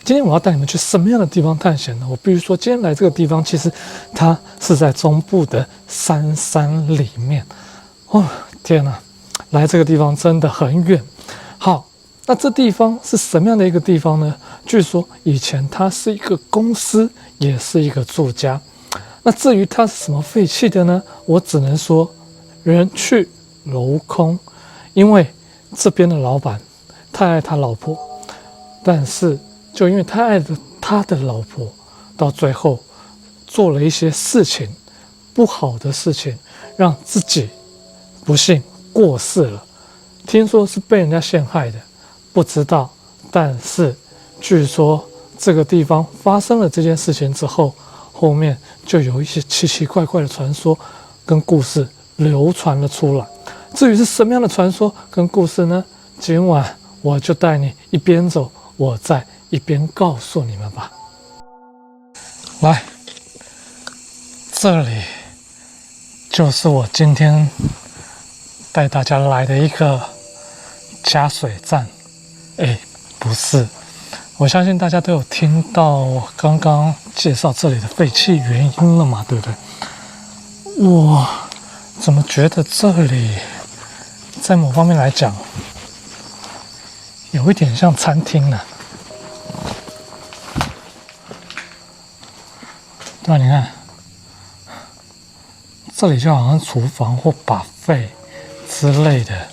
今天我要带你们去什么样的地方探险呢？我必须说，今天来这个地方，其实它是在中部的山里面。哦，天哪，来这个地方真的很远。好，那这地方是什么样的一个地方呢？据说以前它是一个公司，也是一个住家。那至于它是什么废弃的呢？我只能说人去楼空，因为这边的老板太爱他老婆，但是就因为太爱他的老婆，到最后做了一些事情，不好的事情，让自己不幸过世了。听说是被人家陷害的，不知道。但是据说这个地方发生了这件事情之后，后面就有一些奇奇怪怪的传说跟故事流传了出来。至于是什么样的传说跟故事呢？今晚我就带你一边走，我再一边告诉你们吧。来，这里就是我今天带大家来的一个加水站。不是，我相信大家都有听到我刚刚介绍这里的废弃原因了嘛，对不对？我怎么觉得这里在某方面来讲有一点像餐厅呢？对吧？你看，这里就好像厨房或buffet之类的。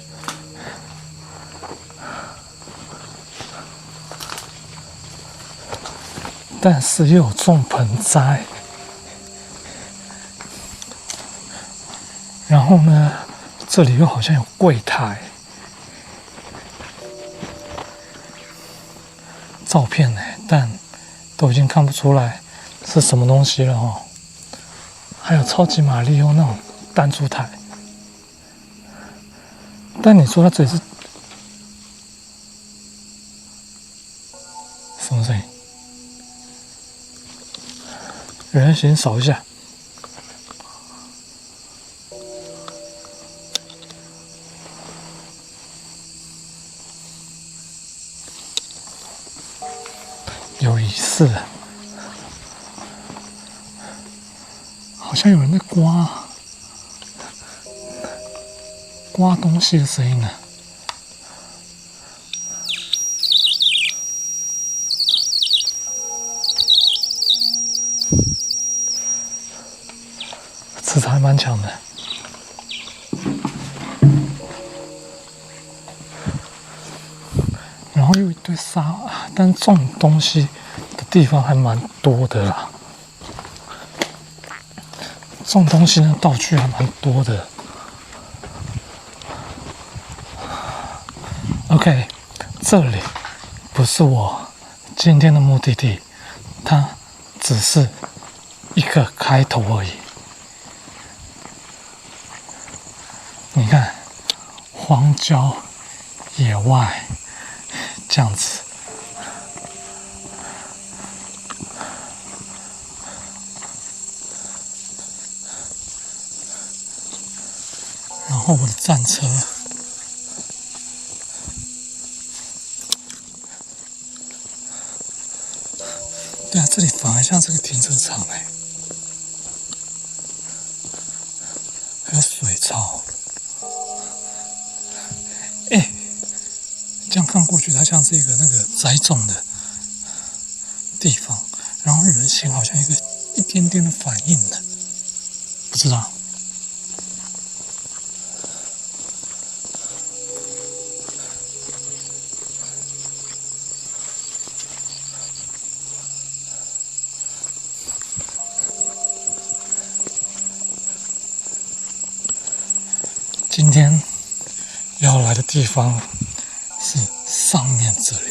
但是又有种盆栽，然后呢，这里又好像有柜台，照片呢，但都已经看不出来是什么东西了哦。还有超级玛丽欧那种弹珠台，但你说它这里是什么声音？人形扫一下，有仪式，好像有人在刮东西的声音呢。磁场还蛮强的，然后又有一堆沙，但种东西的地方还蛮多的啦。种东西的道具还蛮多的。OK， 这里不是我今天的目的地，它只是一个开头而已。你看，荒郊野外这样子，然后我的战车，对啊，这里反而像是个停车场哎，还有水槽。这样看过去，它像是一个那个栽种的地方，然后人形好像一点点的反应呢，不知道。今天要来的地方是上面这里，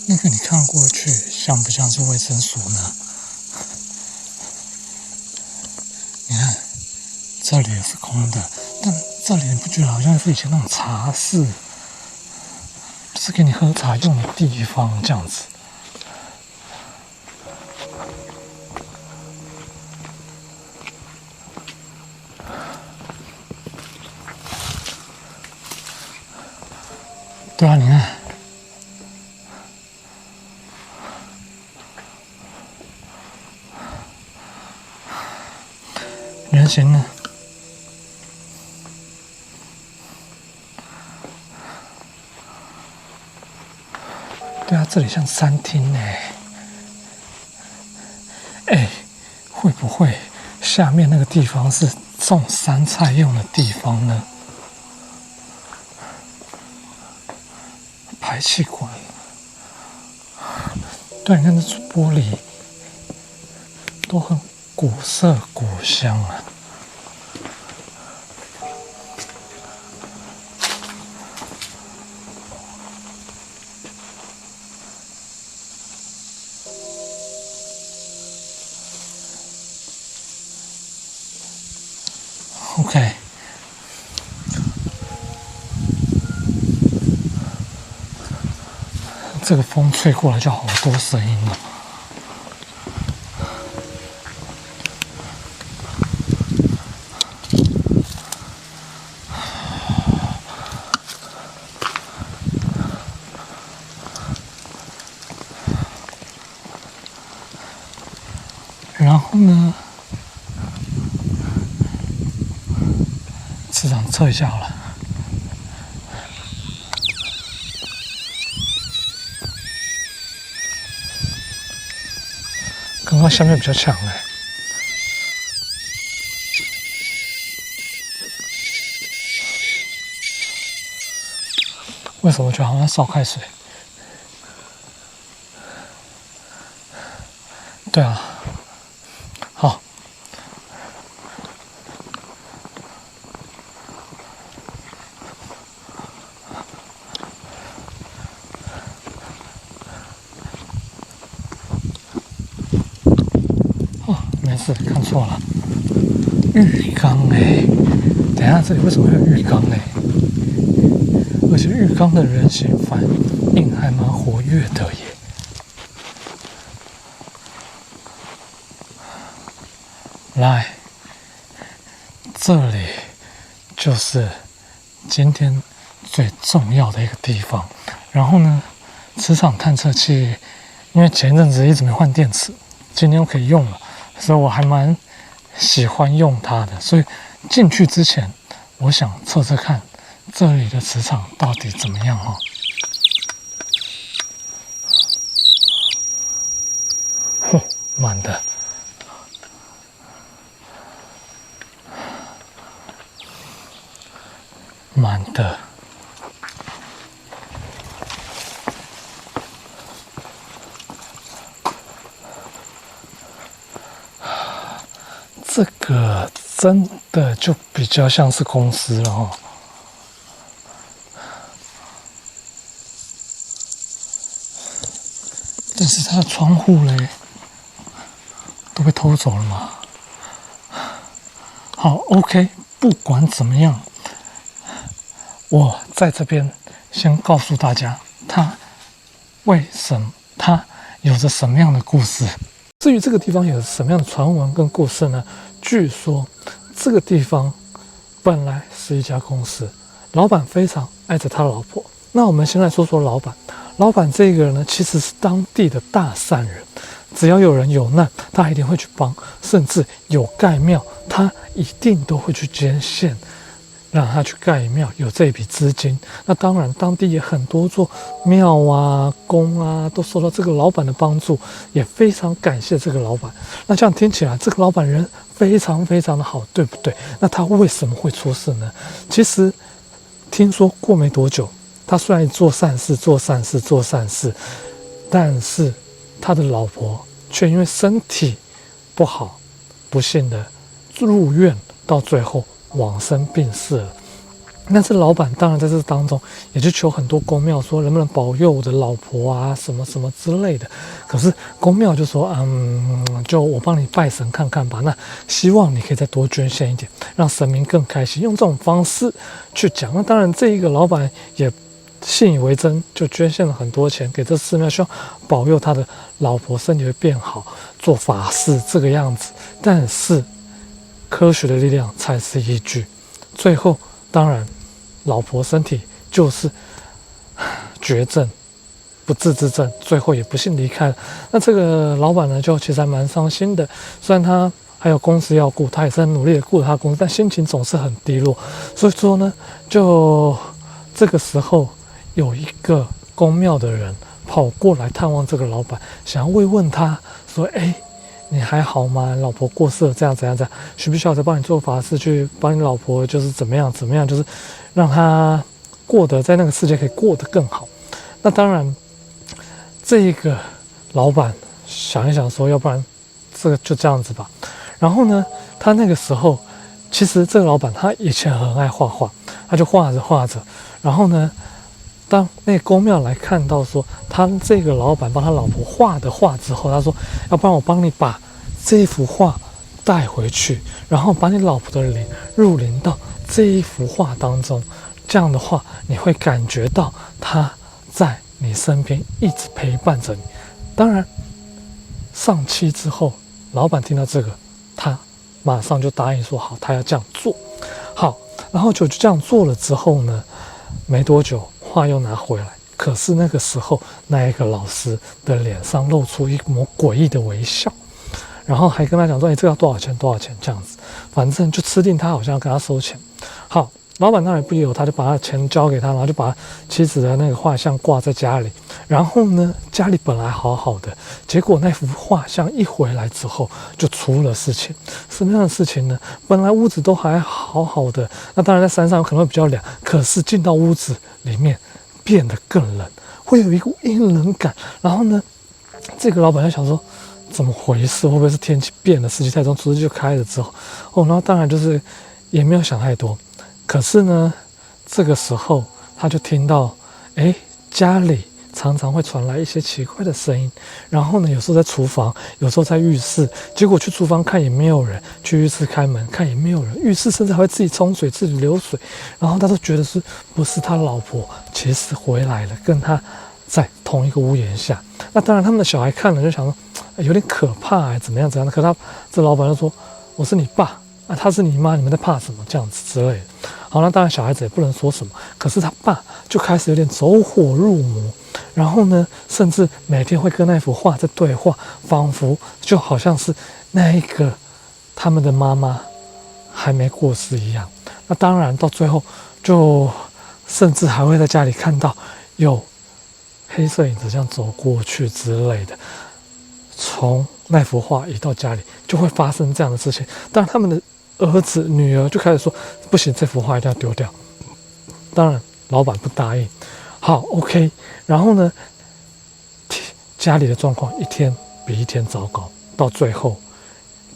那个你看过去像不像是卫生所呢？你看这里也是空的，但这里你不觉得好像是以前那种茶室？就是给你喝茶用的地方，这样子。对啊，你看，人行呢？对啊，这里像餐厅呢。哎，会不会下面那个地方是种山菜用的地方呢？排气管，对，你看这玻璃都很古色古香啊。OK。这个风吹过来就好多声音了。然后呢，磁场测一下好了。刚刚下面比较强嘞，为什么我觉得好像烧开水？对啊，好，哦，没事，看错了，浴缸哎，等一下这里为什么会有浴缸哎？而且浴缸的人形反应还蛮活跃的耶。来，这里就是今天最重要的一个地方。然后呢，磁场探测器，因为前一阵子一直没换电池，今天又可以用了，所以我还蛮喜欢用它的。所以进去之前，我想测测看这里的磁场到底怎么样哈。嚯，满的。满的，这个真的就比较像是公司了哦。但是它的窗户嘞，都被偷走了嘛。好 ，OK， 不管怎么样。我在这边先告诉大家，它有着什么样的故事。至于这个地方有什么样的传闻跟故事呢？据说这个地方本来是一家公司，老板非常爱着他老婆。那我们先来说说老板。老板这个人呢，其实是当地的大善人，只要有人有难，他一定会去帮，甚至有盖庙，他一定都会去捐献。让他去盖庙，有这笔资金。那当然，当地也很多座庙啊、宫啊，都受到这个老板的帮助，也非常感谢这个老板。那这样听起来，这个老板人非常非常的好，对不对？那他为什么会出事呢？其实听说过没多久，他虽然做善事、做善事、做善事，但是他的老婆却因为身体不好，不幸的入院，到最后往生病逝了。那这老板当然在这当中也就求很多公庙说能不能保佑我的老婆啊什么什么之类的。可是公庙就说就我帮你拜神看看吧，那希望你可以再多捐献一点，让神明更开心，用这种方式去讲。那当然这一个老板也信以为真，就捐献了很多钱给这寺庙，希望保佑他的老婆身体会变好，做法事这个样子。但是科学的力量才是依据，最后当然老婆身体就是绝症，不治之症，最后也不幸离开了。那这个老板呢，就其实还蛮伤心的，虽然他还有公司要顾，他也是很努力的顾他公司，但心情总是很低落。所以说呢，就这个时候有一个宫庙的人跑过来探望这个老板，想要慰问他说：“哎，你还好吗？老婆过世了，这样怎样怎样，需不需要再帮你做法事，去帮你老婆，就是怎么样怎么样，就是让他过得在那个世界可以过得更好。”那当然，这个老板想一想说，要不然这个就这样子吧。然后呢，他那个时候其实这个老板他以前很爱画画，他就画着画着，然后呢，当那个公庙来看到说他这个老板帮他老婆画的画之后，他说：“要不然我帮你把这一幅画带回去，然后把你老婆的灵入灵到这一幅画当中，这样的话你会感觉到他在你身边一直陪伴着你。”当然，上期之后，老板听到这个，他马上就答应说好，他要这样做。好，然后就这样做了之后呢，没多久画又拿回来，可是那个时候那一个老师的脸上露出一抹诡异的微笑，然后还跟他讲说：“哎，这个要多少钱？多少钱？”这样子，反正就吃定他，好像要跟他收钱。好，老板当然不由他，就把他的钱交给他，然后就把妻子的那个画像挂在家里。然后呢，家里本来好好的，结果那幅画像一回来之后就出了事情。什么样的事情呢？本来屋子都还好好的，那当然在山上可能会比较凉，可是进到屋子里面变得更冷，会有一股阴冷感。然后呢，这个老板就想说，怎么回事？会不会是天气变了？湿气太重，厨师就开了之后，然后当然就是也没有想太多。可是呢，这个时候他就听到，家里常常会传来一些奇怪的声音。然后呢，有时候在厨房，有时候在浴室。结果去厨房看也没有人，去浴室开门看也没有人，浴室甚至还会自己冲水、自己流水。然后他都觉得是不是他老婆其实回来了，跟他在同一个屋檐下。那当然，他们的小孩看了就想说，有点可怕怎么样怎样的。可他这老板就说：“我是你爸。”他是你妈，你们在怕什么？这样子之类的。好，那当然小孩子也不能说什么。可是他爸就开始有点走火入魔，然后呢，甚至每天会跟那幅画在对话，仿佛就好像是那一个他们的妈妈还没过世一样。那当然到最后就甚至还会在家里看到有黑色影子这样走过去之类的。从那幅画移到家里，就会发生这样的事情。当然他们的儿子女儿就开始说，不行，这幅画一定要丢掉。当然老板不答应。好 OK， 然后呢，家里的状况一天比一天糟糕，到最后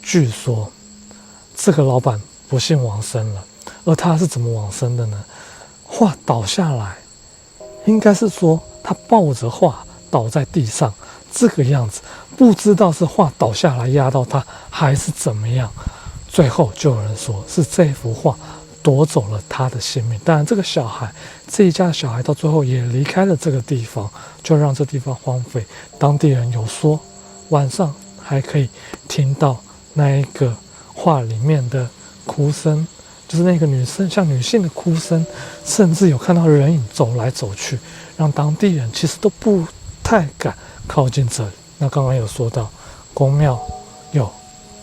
据说这个老板不幸往生了。而他是怎么往生的呢？画倒下来，应该是说他抱着画倒在地上，这个样子，不知道是画倒下来压到他还是怎么样。最后就有人说是这幅画夺走了他的性命。当然这个小孩，这一家的小孩到最后也离开了这个地方，就让这地方荒废。当地人有说晚上还可以听到那一个画里面的哭声，就是那个女生像女性的哭声，甚至有看到人影走来走去，让当地人其实都不太敢靠近这里。那刚刚有说到宫庙有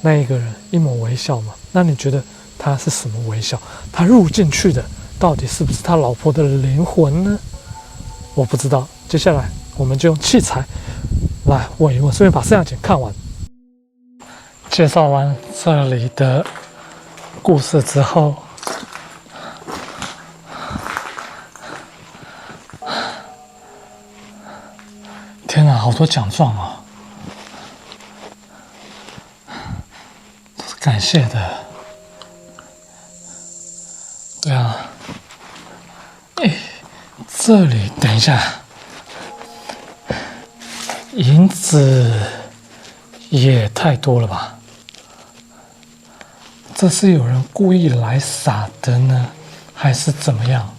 那一个人一抹微笑嘛，那你觉得他是什么微笑？他入进去的到底是不是他老婆的灵魂呢？我不知道。接下来我们就用器材来问一问，顺便把摄像剪看完。介绍完这里的故事之后，天哪，好多奖状啊！都是感谢的。对啊，这里等一下，银子也太多了吧？这是有人故意来撒的呢，还是怎么样？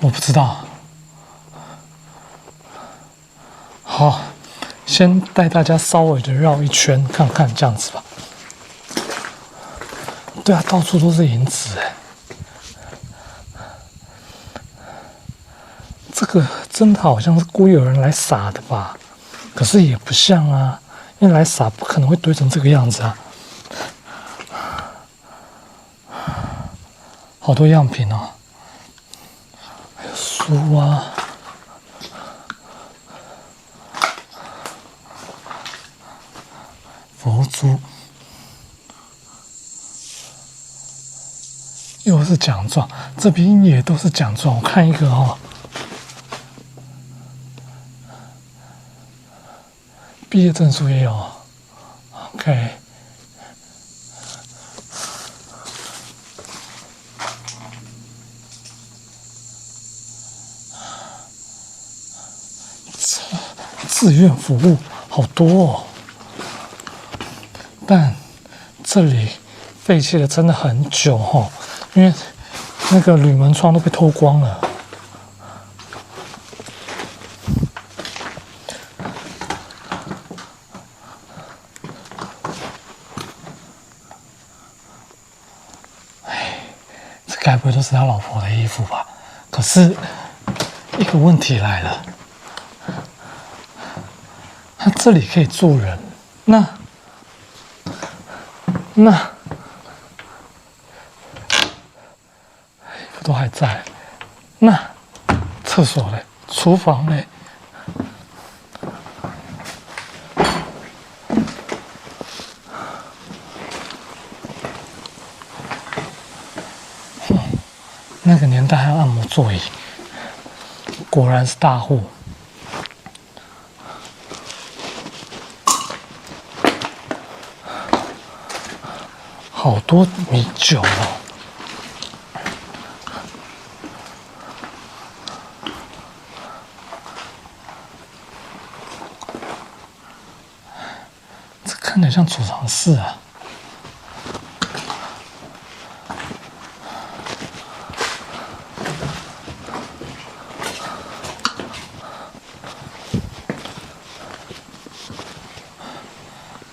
我不知道。好，先带大家稍微的绕一圈看看，这样子吧。对啊，到处都是银子哎，这个真的好像是故意有人来撒的吧？可是也不像啊，因为来撒不可能会堆成这个样子啊。好多样品哦，还有书啊。佛珠，又是奖状，这边也都是奖状。我看一个哦，毕业证书也有。OK， 志愿服务好多哦。但这里废弃了真的很久哦，因为那个铝门窗都被偷光了。哎，这该不会都是他老婆的衣服吧？可是一个问题来了，他这里可以住人，那衣服都还在，那厕所嘞，厨房嘞，那个年代还有按摩座椅，果然是大户。好多米酒哦。这看起来像储藏室啊。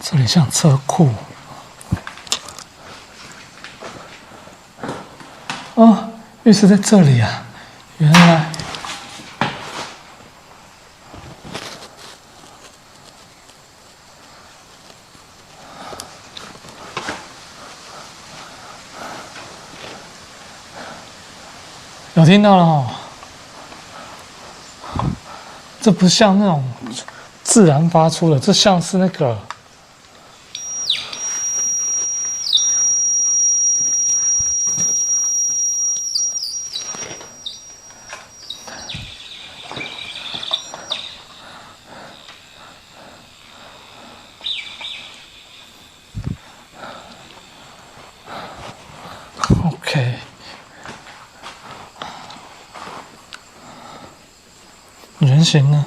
这里像车库。哦，浴室在这里啊！原来有听到了哦。这不像那种自然发出的，这像是那个。OK， 圆形呢？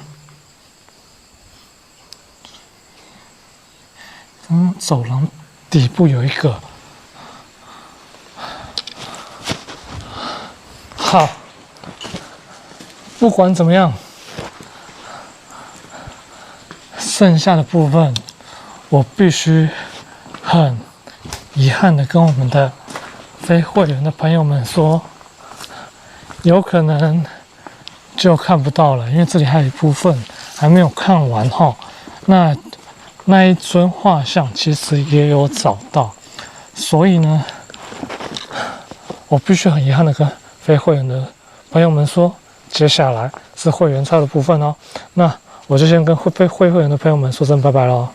走廊底部有一个。好，不管怎么样，剩下的部分我必须很遗憾的跟我们的非会员的朋友们说，有可能就看不到了，因为这里还有一部分还没有看完哈。那一尊画像其实也有找到，所以呢，我必须很遗憾的跟非会员的朋友们说，接下来是会员差的部分哦。那我就先跟非会员的朋友们说声拜拜喽。